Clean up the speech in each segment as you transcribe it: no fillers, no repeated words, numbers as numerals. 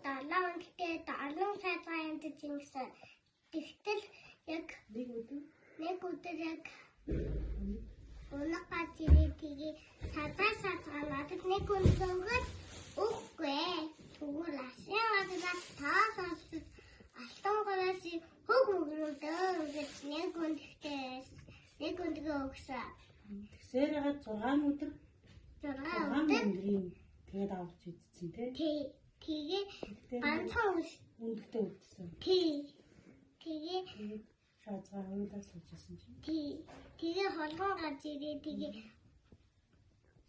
7 өдөртөө 7 цагаар амьдж ингэсэн. Тэгтэл яг нэг өдөр яг унагаж ирээд тэгээ сазаа надад нэг өндөгөд үгүй тэгвэл асяа таас алтан гараас хөг мөрөдөө гэж нэг өндөгөө өгсөн. Тэгсээр ягаад 6 өдөр тэгээд авч идсэн тий. Тэгээ ганцхан өндөгтэй үдсэн. Тэгээ шаазгаа уйлаас суужсэн чинь. Тэгээ холгон гарч ирээ тэгээ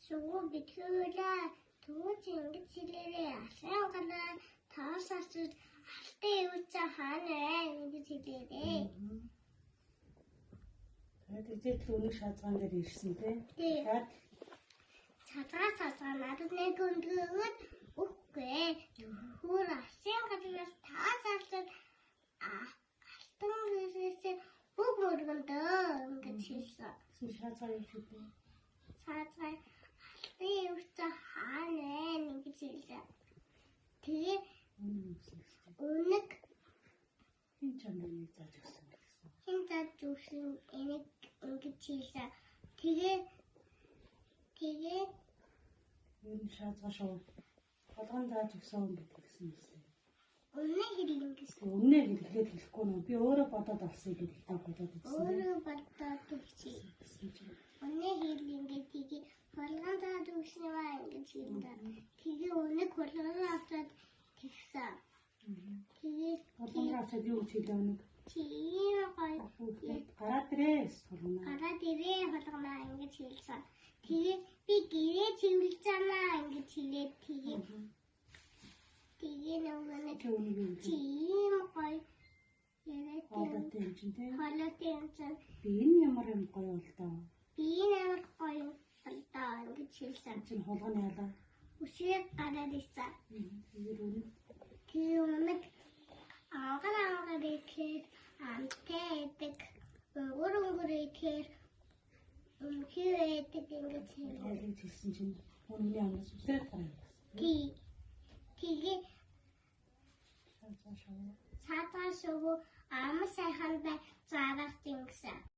шугуу битгүүлээ. Тэгвэл ингэж хэлээрээ асаан гараа таасаас алтан ивчаа хаана ингэж хэлээрээ. Тэгээд өнөг шаазгаан дээр ирсэн тий. Тэгээд цацаа надад нэг өндөгөд үгүй хөр асаан гараас таасаас алтан ивчээ хөг мөргөндөө ингэж хэлсэн. шаазгаа юу гэдэг? Цацаа алтан ивчаа хаана ингэж хэлсэн. Тэгээ өнөг хин чамд зааж өгсөн гэсэн. хин зааж өгсөн энийг ингэж хэлсэн. Тэгээ энэ шаазгаа шоу болгон зааж өгсөн гэсэн юм. Үнэ хэлэн гэсэн. Үнэ хэлэхгүй нөө би өөрөө бодоод авсан гэдэг их бодоод үзсэн. Өөрөө бодоод өгсөн. Үнэ хэлэн гэдэг болгон зааж өгсөн аа ингэж хэлдэг. Тэгээ үнэ болгон аваад тэгсэн. Тэгээ болгон аваад юу гэж хэлээ өнөг? тийм гоё гараад ирээ сурна. гараад ирээ болгоноо ингэж хэлсэн. Тэгээ би гэрээ цэвэрлж замаа ингэж хэлээд тэгээ нөгөө тийм гоё яриад хоолойтой юм чинь тий. хоолойтой юм чинь Би энэ ямар юм гоё бол доо. би ямар гоё бол доо ингэж хэлсэн. Чин холгоны ялаа. Үсээ гараад ирсэн. Тэгээд өнөг Тэгээ өнөг ангаар ихээр амтай эдэг өнгөр ихээр өмхөө эдэг ингэж хэлсэн чинь өнөний амнаас үсрээд гараад ирсэн. Тэгээ цаатаа шоу ам сайхан бай заагаад ингэсэн.